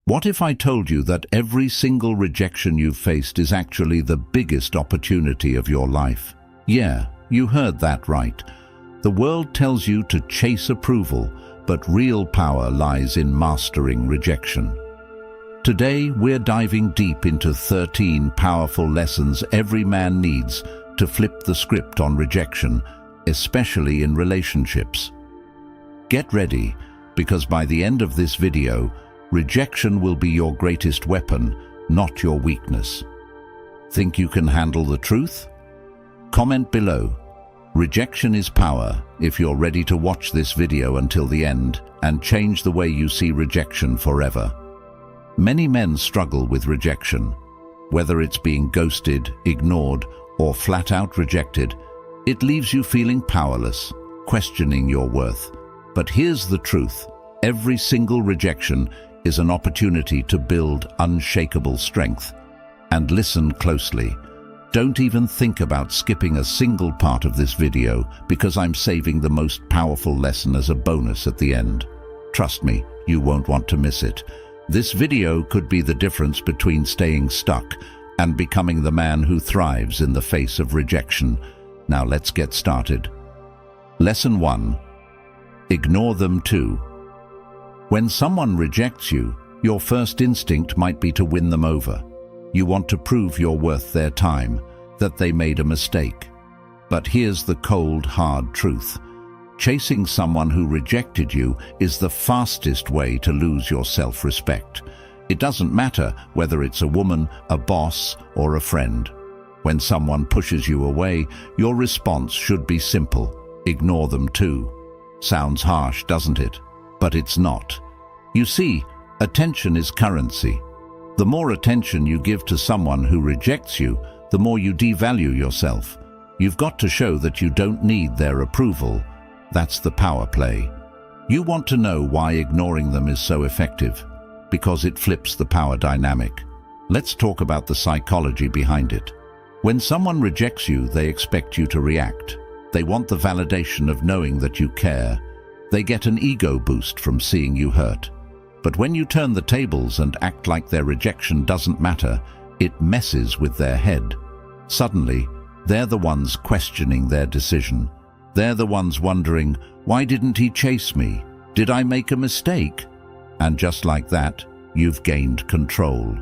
What if I told you that every single rejection you've faced is actually the biggest opportunity of your life? Yeah, you heard that right. The world tells you to chase approval, but real power lies in mastering rejection. Today, we're diving deep into 13 powerful lessons every man needs to flip the script on rejection, especially in relationships. Get ready, because by the end of this video, rejection will be your greatest weapon, not your weakness. Think you can handle the truth? Comment below. Rejection is power if you're ready to watch this video until the end and change the way you see rejection forever. Many men struggle with rejection. Whether it's being ghosted, ignored, or flat out rejected, it leaves you feeling powerless, questioning your worth. But here's the truth. Every single rejection is an opportunity to build unshakable strength. And listen closely. Don't even think about skipping a single part of this video, because I'm saving the most powerful lesson as a bonus at the end. Trust me, you won't want to miss it. This video could be the difference between staying stuck and becoming the man who thrives in the face of rejection. Now let's get started. Lesson 1. Ignore them too. When someone rejects you, your first instinct might be to win them over. You want to prove you're worth their time, that they made a mistake. But here's the cold, hard truth. Chasing someone who rejected you is the fastest way to lose your self-respect. It doesn't matter whether it's a woman, a boss, or a friend. When someone pushes you away, your response should be simple. Ignore them too. Sounds harsh, doesn't it? But it's not. You see, attention is currency. The more attention you give to someone who rejects you, the more you devalue yourself. You've got to show that you don't need their approval. That's the power play. You want to know why ignoring them is so effective? Because it flips the power dynamic. Let's talk about the psychology behind it. When someone rejects you, they expect you to react. They want the validation of knowing that you care. They get an ego boost from seeing you hurt. But when you turn the tables and act like their rejection doesn't matter, it messes with their head. Suddenly, they're the ones questioning their decision. They're the ones wondering, why didn't he chase me? Did I make a mistake? And just like that, you've gained control.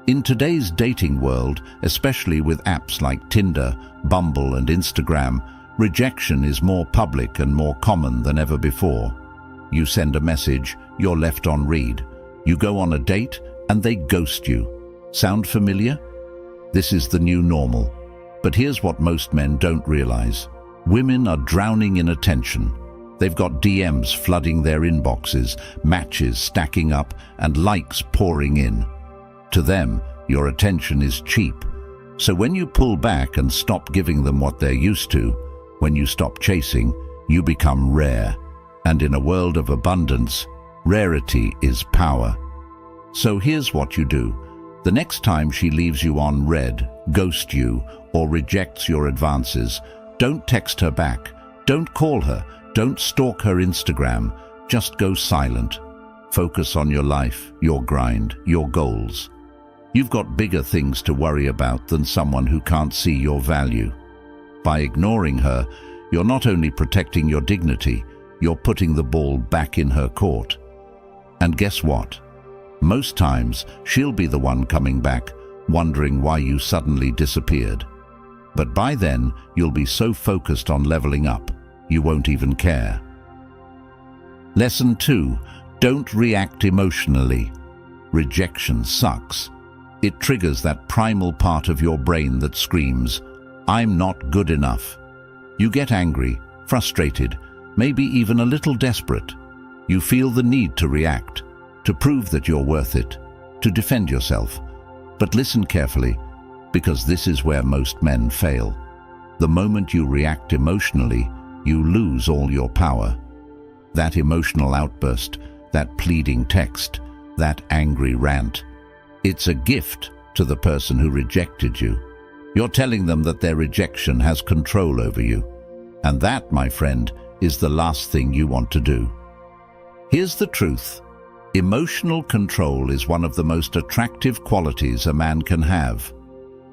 In today's dating world, especially with apps like Tinder, Bumble, and Instagram, rejection is more public and more common than ever before. You send a message, you're left on read. You go on a date, and they ghost you. Sound familiar? This is the new normal. But here's what most men don't realize. Women are drowning in attention. They've got DMs flooding their inboxes, matches stacking up, and likes pouring in. To them, your attention is cheap. So when you pull back and stop giving them what they're used to, when you stop chasing, you become rare. And in a world of abundance, rarity is power. So here's what you do. The next time she leaves you on red, ghosts you, or rejects your advances, don't text her back. Don't call her. Don't stalk her Instagram. Just go silent. Focus on your life, your grind, your goals. You've got bigger things to worry about than someone who can't see your value. By ignoring her, you're not only protecting your dignity, you're putting the ball back in her court. And guess what? Most times, she'll be the one coming back, wondering why you suddenly disappeared. But by then, you'll be so focused on leveling up, you won't even care. Lesson 2. Don't react emotionally. Rejection sucks. It triggers that primal part of your brain that screams, "I'm not good enough." You get angry, frustrated, maybe even a little desperate. You feel the need to react, to prove that you're worth it, to defend yourself. But listen carefully, because this is where most men fail. The moment you react emotionally, you lose all your power. That emotional outburst, that pleading text, that angry rant, it's a gift to the person who rejected you. You're telling them that their rejection has control over you. And that, my friend, is the last thing you want to do. Here's the truth. Emotional control is one of the most attractive qualities a man can have.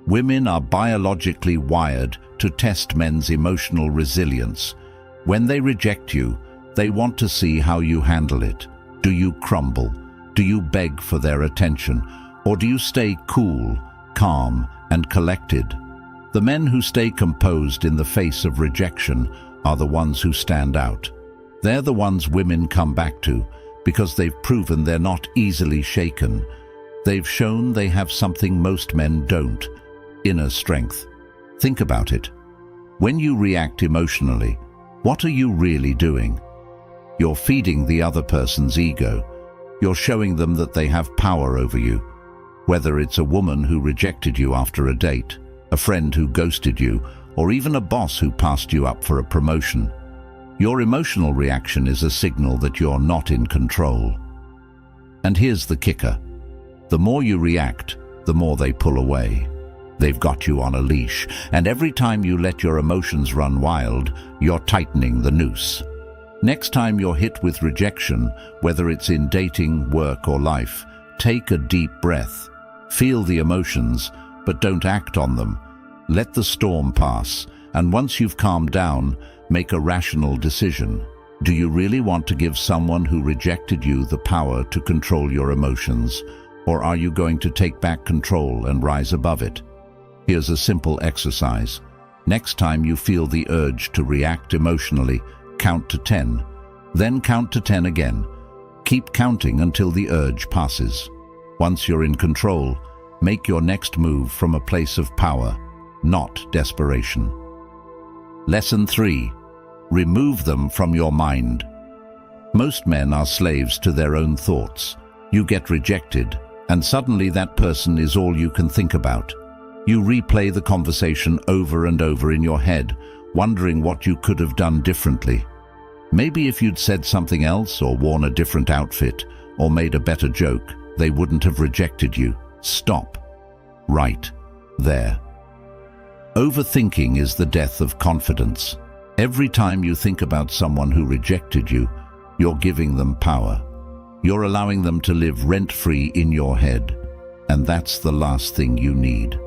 Women are biologically wired to test men's emotional resilience. When they reject you, they want to see how you handle it. Do you crumble? Do you beg for their attention? Or do you stay cool, calm, and collected? The men who stay composed in the face of rejection are the ones who stand out. They're the ones women come back to because they've proven they're not easily shaken. They've shown they have something most men don't: inner strength. Think about it. When you react emotionally, what are you really doing? You're feeding the other person's ego. You're showing them that they have power over you. Whether it's a woman who rejected you after a date, a friend who ghosted you, or even a boss who passed you up for a promotion, your emotional reaction is a signal that you're not in control. And here's the kicker. The more you react, the more they pull away. They've got you on a leash, and every time you let your emotions run wild, you're tightening the noose. Next time you're hit with rejection, whether it's in dating, work, or life, take a deep breath. Feel the emotions, but don't act on them. Let the storm pass, and once you've calmed down, make a rational decision. Do you really want to give someone who rejected you the power to control your emotions, or are you going to take back control and rise above it? Here's a simple exercise. Next time you feel the urge to react emotionally, count to 10. Then count to 10 again. Keep counting until the urge passes. Once you're in control, make your next move from a place of power, not desperation. Lesson 3. Remove them from your mind. Most men are slaves to their own thoughts. You get rejected, and suddenly that person is all you can think about. You replay the conversation over and over in your head, wondering what you could have done differently. Maybe if you'd said something else, or worn a different outfit, or made a better joke, they wouldn't have rejected you. Stop. Right there. Overthinking is the death of confidence. Every time you think about someone who rejected you, you're giving them power. You're allowing them to live rent-free in your head, and that's the last thing you need.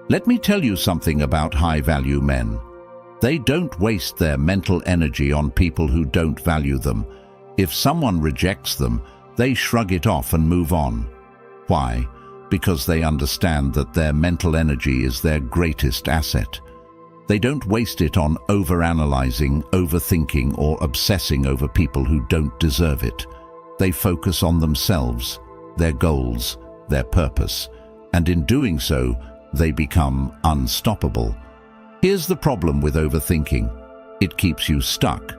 Let me tell you something about high-value men. They don't waste their mental energy on people who don't value them. If someone rejects them, they shrug it off and move on. Why? Because they understand that their mental energy is their greatest asset. They don't waste it on overanalyzing, overthinking, or obsessing over people who don't deserve it. They focus on themselves, their goals, their purpose, and in doing so, they become unstoppable. Here's the problem with overthinking. It keeps you stuck.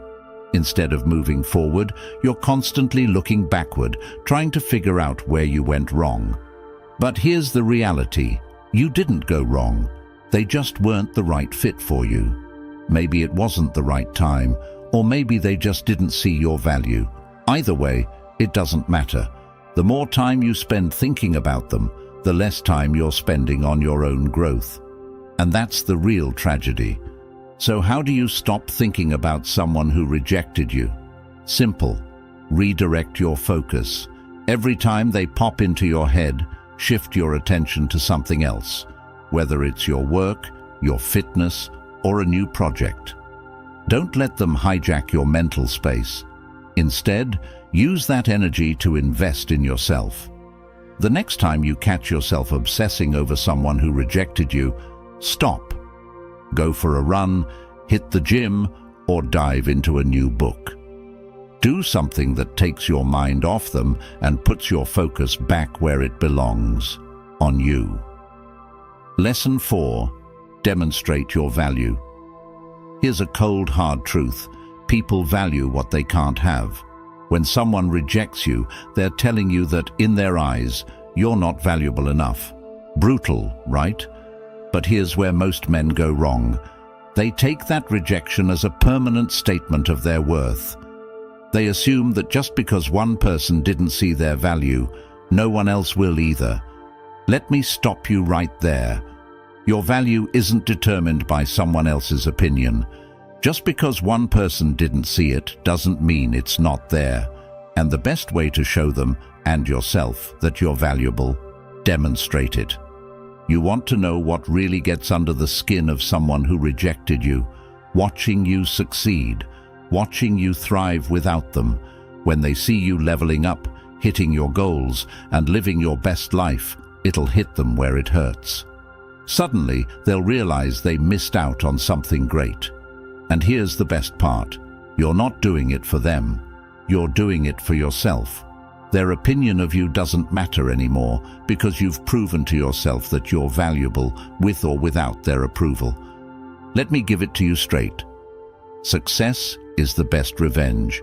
Instead of moving forward, you're constantly looking backward, trying to figure out where you went wrong. But here's the reality. You didn't go wrong. They just weren't the right fit for you. Maybe it wasn't the right time, or maybe they just didn't see your value. Either way, it doesn't matter. The more time you spend thinking about them, the less time you're spending on your own growth. And that's the real tragedy. So how do you stop thinking about someone who rejected you? Simple. Redirect your focus. Every time they pop into your head, shift your attention to something else, whether it's your work, your fitness, or a new project. Don't let them hijack your mental space. Instead, use that energy to invest in yourself. The next time you catch yourself obsessing over someone who rejected you, stop. Go for a run, hit the gym, or dive into a new book. Do something that takes your mind off them and puts your focus back where it belongs, on you. Lesson 4. Demonstrate your value. Here's a cold, hard truth. People value what they can't have. When someone rejects you, they're telling you that, in their eyes, you're not valuable enough. Brutal, right? But here's where most men go wrong. They take that rejection as a permanent statement of their worth. They assume that just because one person didn't see their value, no one else will either. Let me stop you right there. Your value isn't determined by someone else's opinion. Just because one person didn't see it doesn't mean it's not there. And the best way to show them and yourself that you're valuable, demonstrate it. You want to know what really gets under the skin of someone who rejected you, watching you succeed, watching you thrive without them. When they see you leveling up, hitting your goals, and living your best life, it'll hit them where it hurts. Suddenly, they'll realize they missed out on something great. And here's the best part. You're not doing it for them. You're doing it for yourself. Their opinion of you doesn't matter anymore because you've proven to yourself that you're valuable with or without their approval. Let me give it to you straight. Success is the best revenge.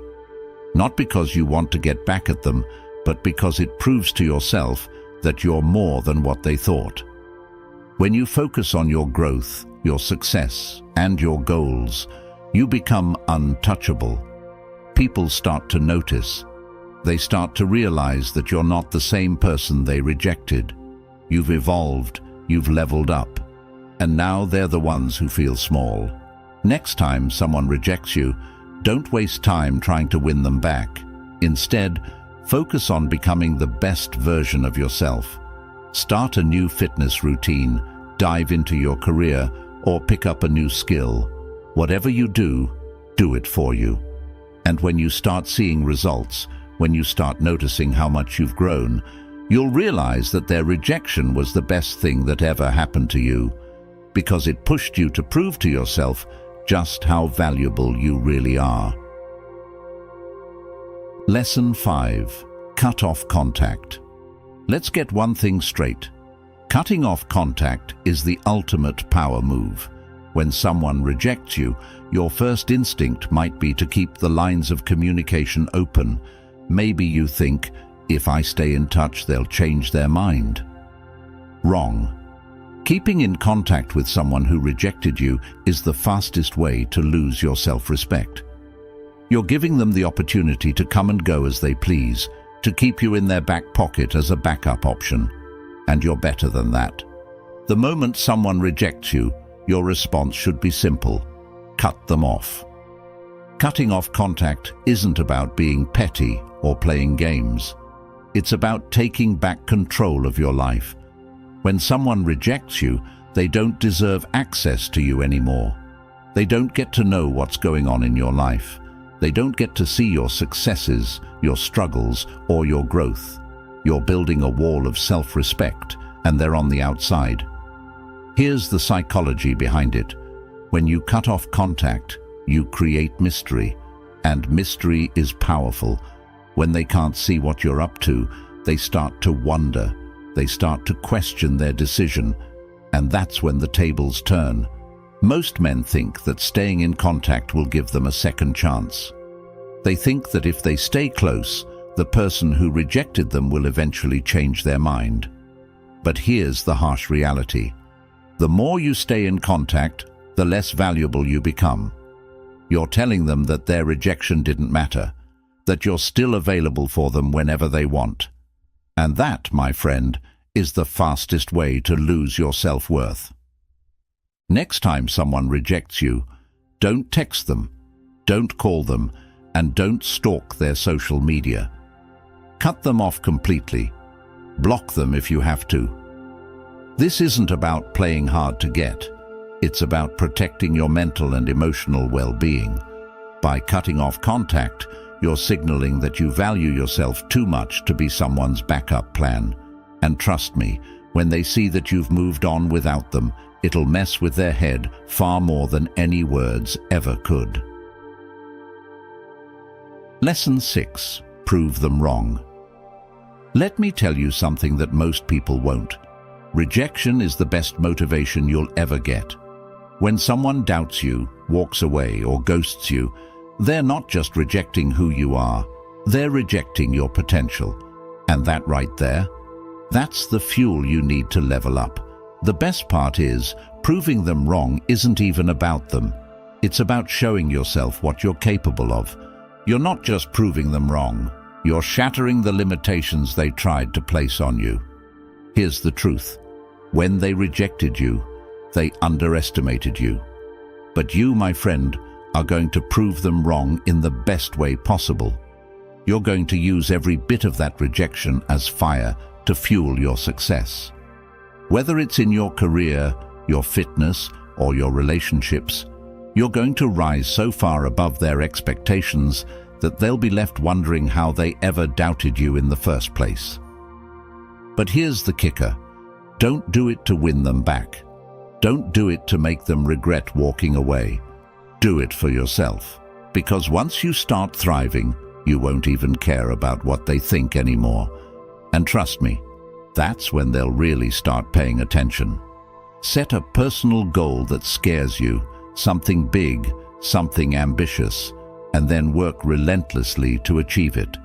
Not because you want to get back at them, but because it proves to yourself that you're more than what they thought. When you focus on your growth, your success, and your goals, you become untouchable. People start to notice. They start to realize that you're not the same person they rejected. You've evolved, you've leveled up, and now they're the ones who feel small. Next time someone rejects you, don't waste time trying to win them back. Instead, focus on becoming the best version of yourself. Start a new fitness routine, dive into your career, or pick up a new skill. Whatever you do it for you. And when you start seeing results, when you start noticing how much you've grown, you'll realize that their rejection was the best thing that ever happened to you, because it pushed you to prove to yourself just how valuable you really are. Lesson 5. Cut off contact. Let's get one thing straight. Cutting off contact is the ultimate power move. When someone rejects you, your first instinct might be to keep the lines of communication open. Maybe you think, if I stay in touch, they'll change their mind. Wrong. Keeping in contact with someone who rejected you is the fastest way to lose your self-respect. You're giving them the opportunity to come and go as they please, to keep you in their back pocket as a backup option. And you're better than that. The moment someone rejects you, your response should be simple. Cut them off. Cutting off contact isn't about being petty or playing games. It's about taking back control of your life. When someone rejects you, they don't deserve access to you anymore. They don't get to know what's going on in your life. They don't get to see your successes, your struggles, or your growth. You're building a wall of self-respect, and they're on the outside. Here's the psychology behind it. When you cut off contact, you create mystery, and mystery is powerful. When they can't see what you're up to, they start to wonder. They start to question their decision, and that's when the tables turn. Most men think that staying in contact will give them a second chance. They think that if they stay close, the person who rejected them will eventually change their mind. But here's the harsh reality. The more you stay in contact, the less valuable you become. You're telling them that their rejection didn't matter, that you're still available for them whenever they want. And that, my friend, is the fastest way to lose your self-worth. Next time someone rejects you, don't text them, don't call them, and don't stalk their social media. Cut them off completely. Block them if you have to. This isn't about playing hard to get. It's about protecting your mental and emotional well-being. By cutting off contact, you're signaling that you value yourself too much to be someone's backup plan. And trust me, when they see that you've moved on without them, it'll mess with their head far more than any words ever could. Lesson 6. Prove them wrong. Let me tell you something that most people won't. Rejection is the best motivation you'll ever get. When someone doubts you, walks away, or ghosts you, they're not just rejecting who you are, they're rejecting your potential. And that right there, that's the fuel you need to level up. The best part is, proving them wrong isn't even about them. It's about showing yourself what you're capable of. You're not just proving them wrong, you're shattering the limitations they tried to place on you. Here's the truth. When they rejected you, they underestimated you. But you, my friend, are going to prove them wrong in the best way possible. You're going to use every bit of that rejection as fire to fuel your success. Whether it's in your career, your fitness, or your relationships, you're going to rise so far above their expectations that they'll be left wondering how they ever doubted you in the first place. But here's the kicker. Don't do it to win them back. Don't do it to make them regret walking away. Do it for yourself. Because once you start thriving, you won't even care about what they think anymore. And trust me, that's when they'll really start paying attention. Set a personal goal that scares you, something big, something ambitious, and then work relentlessly to achieve it.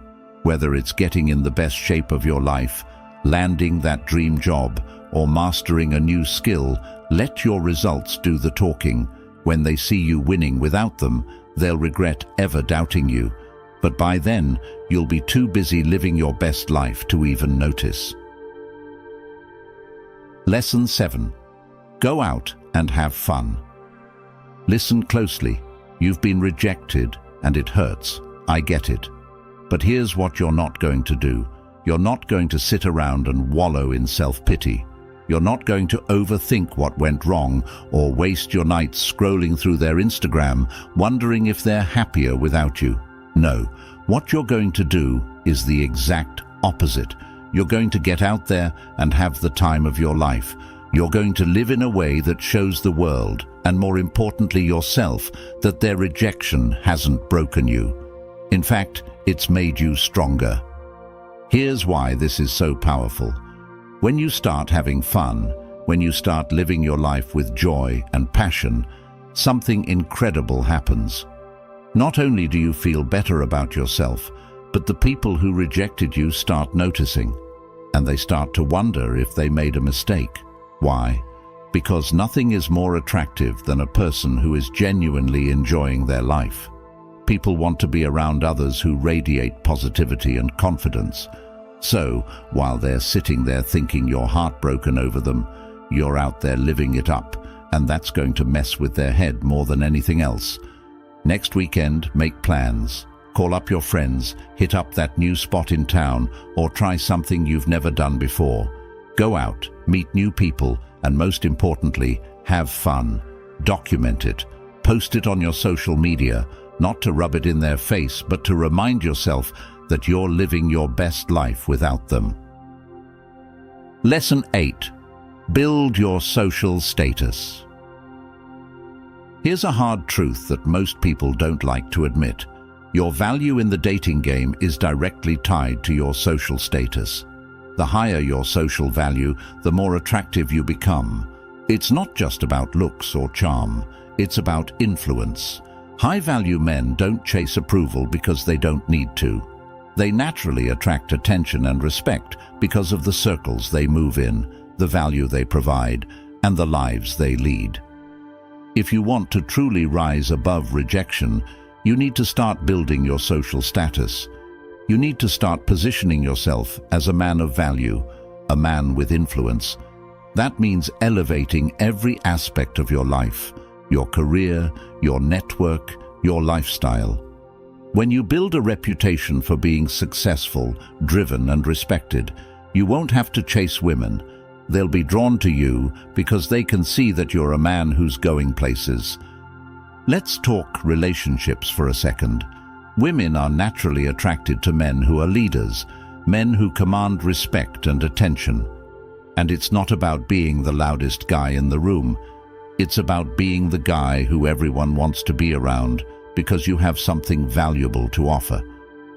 Whether it's getting in the best shape of your life, landing that dream job, or mastering a new skill, let your results do the talking. When they see you winning without them, they'll regret ever doubting you. But by then, you'll be too busy living your best life to even notice. Lesson 7. Go out and have fun. Listen closely. You've been rejected, and it hurts. I get it. But here's what you're not going to do. You're not going to sit around and wallow in self-pity. You're not going to overthink what went wrong or waste your nights scrolling through their Instagram, wondering if they're happier without you. No, what you're going to do is the exact opposite. You're going to get out there and have the time of your life. You're going to live in a way that shows the world, and more importantly yourself, that their rejection hasn't broken you. In fact, it's made you stronger. Here's why this is so powerful. When you start having fun, when you start living your life with joy and passion, something incredible happens. Not only do you feel better about yourself, but the people who rejected you start noticing, and they start to wonder if they made a mistake. Why? Because nothing is more attractive than a person who is genuinely enjoying their life. People want to be around others who radiate positivity and confidence. So, while they're sitting there thinking you're heartbroken over them, you're out there living it up, and that's going to mess with their head more than anything else. Next weekend, make plans. Call up your friends, hit up that new spot in town, or try something you've never done before. Go out, meet new people, and most importantly, have fun. Document it. Post it on your social media, not to rub it in their face, but to remind yourself that you're living your best life without them. Lesson 8. Build your social status. Here's a hard truth that most people don't like to admit. Your value in the dating game is directly tied to your social status. The higher your social value, the more attractive you become. It's not just about looks or charm, it's about influence. High-value men don't chase approval because they don't need to. They naturally attract attention and respect because of the circles they move in, the value they provide, and the lives they lead. If you want to truly rise above rejection, you need to start building your social status. You need to start positioning yourself as a man of value, a man with influence. That means elevating every aspect of your life, your career, your network, your lifestyle. When you build a reputation for being successful, driven, and respected, you won't have to chase women. They'll be drawn to you because they can see that you're a man who's going places. Let's talk relationships for a second. Women are naturally attracted to men who are leaders, men who command respect and attention. And it's not about being the loudest guy in the room. It's about being the guy who everyone wants to be around because you have something valuable to offer.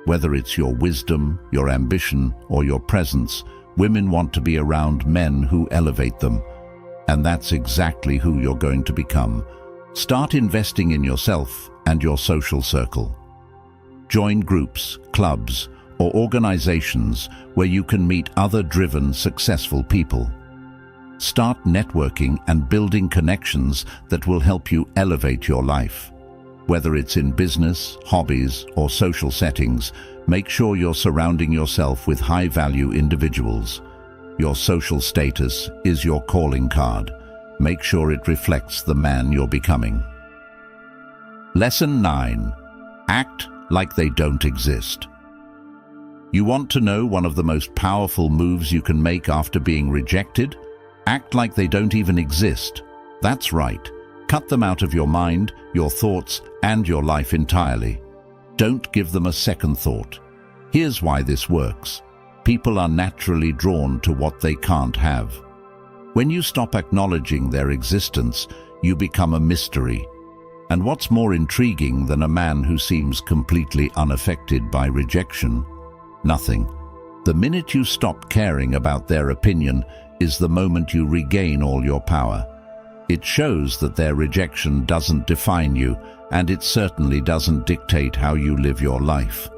Whether it's your wisdom, your ambition, or your presence, women want to be around men who elevate them. And that's exactly who you're going to become. Start investing in yourself and your social circle. Join groups, clubs, or organizations where you can meet other driven, successful people. Start networking and building connections that will help you elevate your life. Whether it's in business, hobbies, or social settings, make sure you're surrounding yourself with high-value individuals. Your social status is your calling card. Make sure it reflects the man you're becoming. Lesson 9. Act like they don't exist. You want to know one of the most powerful moves you can make after being rejected? Act like they don't even exist. That's right. Cut them out of your mind, your thoughts, and your life entirely. Don't give them a second thought. Here's why this works. People are naturally drawn to what they can't have. When you stop acknowledging their existence, you become a mystery. And what's more intriguing than a man who seems completely unaffected by rejection? Nothing. The minute you stop caring about their opinion is the moment you regain all your power. It shows that their rejection doesn't define you, and it certainly doesn't dictate how you live your life.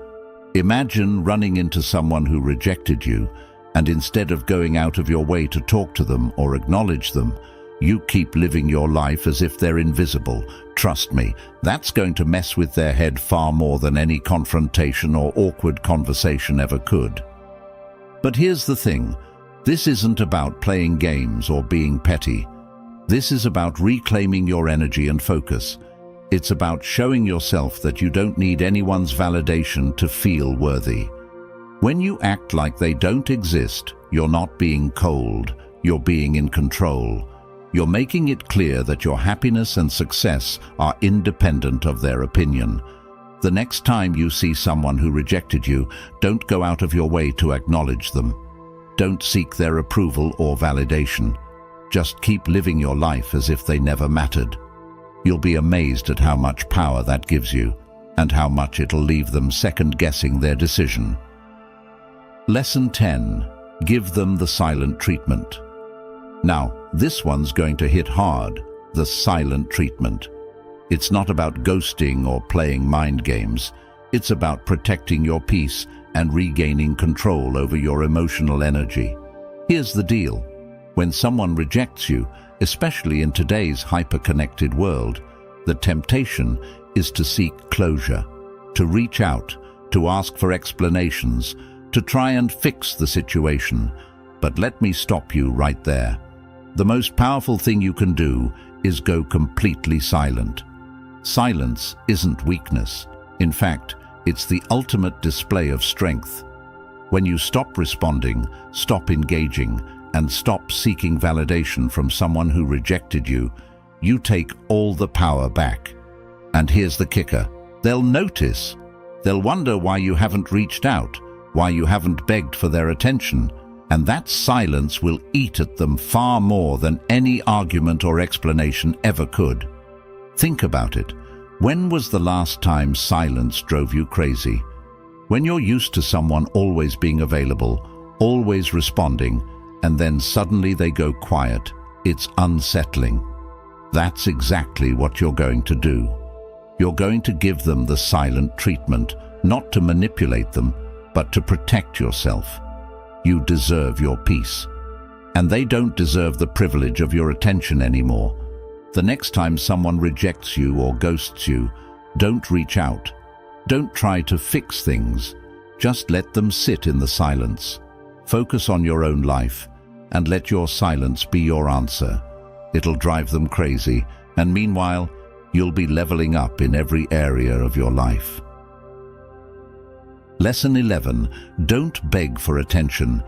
Imagine running into someone who rejected you, and instead of going out of your way to talk to them or acknowledge them, you keep living your life as if they're invisible. Trust me, that's going to mess with their head far more than any confrontation or awkward conversation ever could. But here's the thing, this isn't about playing games or being petty. This is about reclaiming your energy and focus. It's about showing yourself that you don't need anyone's validation to feel worthy. When you act like they don't exist, you're not being cold, you're being in control. You're making it clear that your happiness and success are independent of their opinion. The next time you see someone who rejected you, don't go out of your way to acknowledge them. Don't seek their approval or validation. Just keep living your life as if they never mattered. You'll be amazed at how much power that gives you, and how much it'll leave them second-guessing their decision. Lesson 10. Give them the silent treatment. Now, this one's going to hit hard, the silent treatment. It's not about ghosting or playing mind games. It's about protecting your peace and regaining control over your emotional energy. Here's the deal. When someone rejects you, especially in today's hyper-connected world, the temptation is to seek closure, to reach out, to ask for explanations, to try and fix the situation. But let me stop you right there. The most powerful thing you can do is go completely silent. Silence isn't weakness. In fact, it's the ultimate display of strength. When you stop responding, stop engaging, and stop seeking validation from someone who rejected you, you take all the power back. And here's the kicker. They'll notice. They'll wonder why you haven't reached out, why you haven't begged for their attention, and that silence will eat at them far more than any argument or explanation ever could. Think about it. When was the last time silence drove you crazy? When you're used to someone always being available, always responding, and then suddenly they go quiet, it's unsettling. That's exactly what you're going to do. You're going to give them the silent treatment, not to manipulate them, but to protect yourself. You deserve your peace. And they don't deserve the privilege of your attention anymore. The next time someone rejects you or ghosts you, don't reach out. Don't try to fix things. Just let them sit in the silence. Focus on your own life, and let your silence be your answer. It'll drive them crazy, and meanwhile, you'll be leveling up in every area of your life. Lesson 11. Don't beg for attention.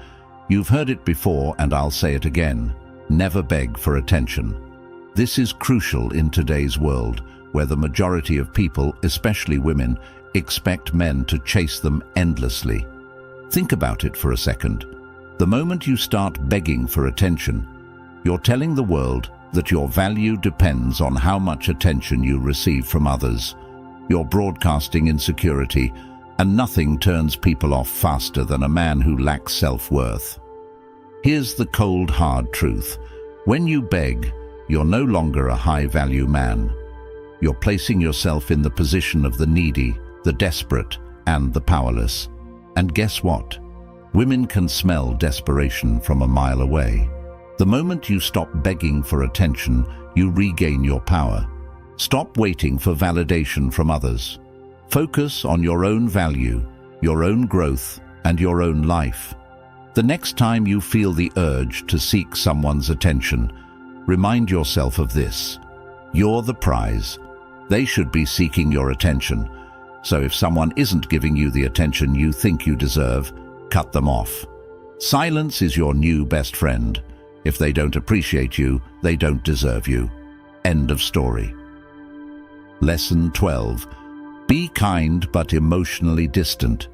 You've heard it before, and I'll say it again. Never beg for attention. This is crucial in today's world, where the majority of people, especially women, expect men to chase them endlessly. Think about it for a second. The moment you start begging for attention, you're telling the world that your value depends on how much attention you receive from others. You're broadcasting insecurity, and nothing turns people off faster than a man who lacks self-worth. Here's the cold, hard truth. When you beg, you're no longer a high-value man. You're placing yourself in the position of the needy, the desperate, and the powerless. And guess what? Women can smell desperation from a mile away. The moment you stop begging for attention, you regain your power. Stop waiting for validation from others. Focus on your own value, your own growth, and your own life. The next time you feel the urge to seek someone's attention, remind yourself of this. You're the prize. They should be seeking your attention. So if someone isn't giving you the attention you think you deserve, cut them off. Silence is your new best friend. If they don't appreciate you, they don't deserve you. End of story. Lesson 12. Be kind but emotionally distant.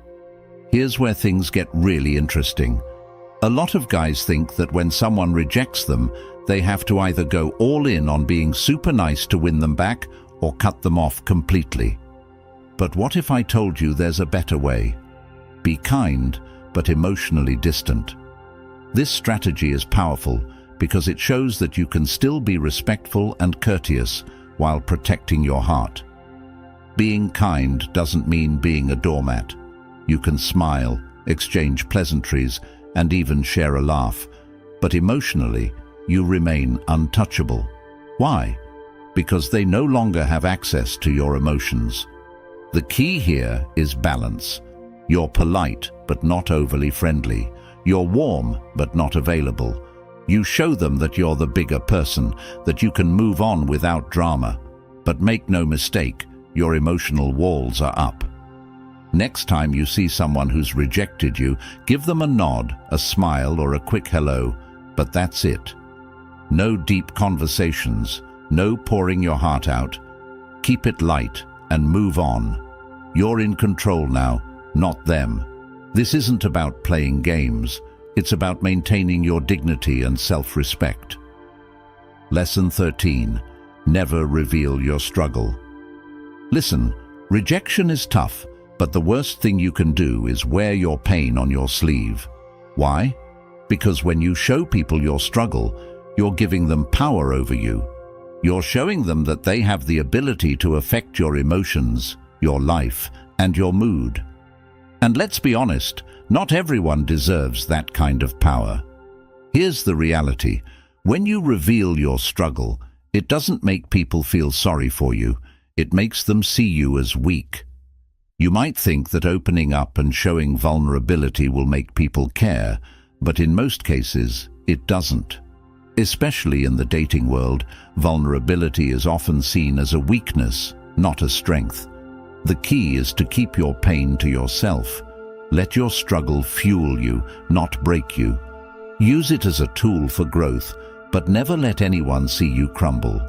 Here's where things get really interesting. A lot of guys think that when someone rejects them, they have to either go all in on being super nice to win them back or cut them off completely. But what if I told you there's a better way? Be kind but emotionally distant. This strategy is powerful because it shows that you can still be respectful and courteous while protecting your heart. Being kind doesn't mean being a doormat. You can smile, exchange pleasantries, and even share a laugh, but emotionally, you remain untouchable. Why? Because they no longer have access to your emotions. The key here is balance. You're polite, but not overly friendly. You're warm, but not available. You show them that you're the bigger person, that you can move on without drama. But make no mistake, your emotional walls are up. Next time you see someone who's rejected you, give them a nod, a smile, or a quick hello, but that's it. No deep conversations, no pouring your heart out. Keep it light and move on. You're in control now, not them. This isn't about playing games. It's about maintaining your dignity and self-respect. Lesson 13. Never reveal your struggle. Listen, rejection is tough, but the worst thing you can do is wear your pain on your sleeve. Why? Because when you show people your struggle, you're giving them power over you. You're showing them that they have the ability to affect your emotions, your life, and your mood. And let's be honest, not everyone deserves that kind of power. Here's the reality. When you reveal your struggle, it doesn't make people feel sorry for you. It makes them see you as weak. You might think that opening up and showing vulnerability will make people care, but in most cases, it doesn't. Especially in the dating world, vulnerability is often seen as a weakness, not a strength. The key is to keep your pain to yourself. Let your struggle fuel you, not break you. Use it as a tool for growth, but never let anyone see you crumble.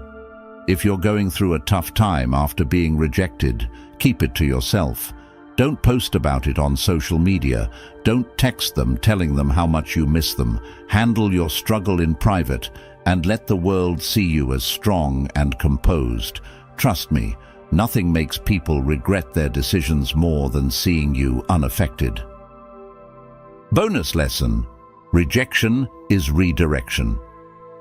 If you're going through a tough time after being rejected, keep it to yourself. Don't post about it on social media. Don't text them telling them how much you miss them. Handle your struggle in private and let the world see you as strong and composed. Trust me, nothing makes people regret their decisions more than seeing you unaffected. Bonus lesson: rejection is redirection.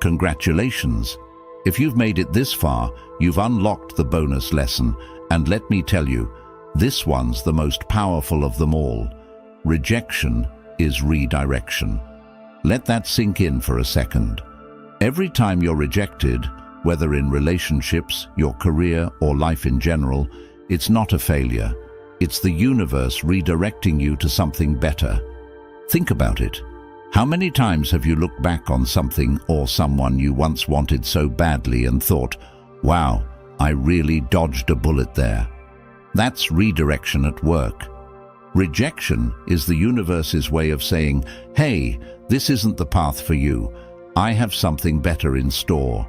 Congratulations! If you've made it this far, you've unlocked the bonus lesson, and let me tell you, this one's the most powerful of them all. Rejection is redirection. Let that sink in for a second. Every time you're rejected, whether in relationships, your career, or life in general, it's not a failure. It's the universe redirecting you to something better. Think about it. How many times have you looked back on something or someone you once wanted so badly and thought, wow, I really dodged a bullet there? That's redirection at work. Rejection is the universe's way of saying, hey, this isn't the path for you. I have something better in store.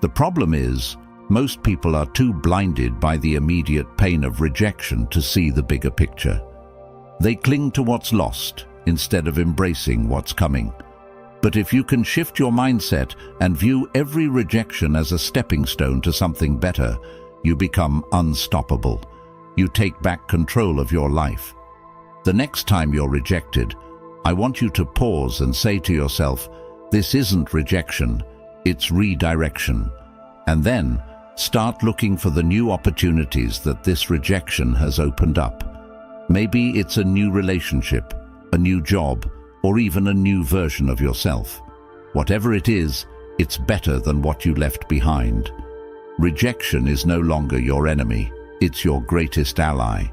The problem is, most people are too blinded by the immediate pain of rejection to see the bigger picture. They cling to what's lost instead of embracing what's coming. But if you can shift your mindset and view every rejection as a stepping stone to something better, you become unstoppable. You take back control of your life. The next time you're rejected, I want you to pause and say to yourself, this isn't rejection, it's redirection. And then start looking for the new opportunities that this rejection has opened up. Maybe it's a new relationship, a new job, or even a new version of yourself. Whatever it is, it's better than what you left behind. Rejection is no longer your enemy, it's your greatest ally.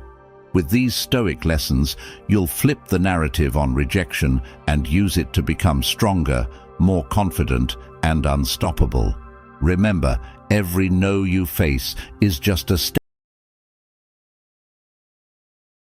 With these Stoic lessons, you'll flip the narrative on rejection and use it to become stronger, more confident, and unstoppable. Remember, every no you face is just a step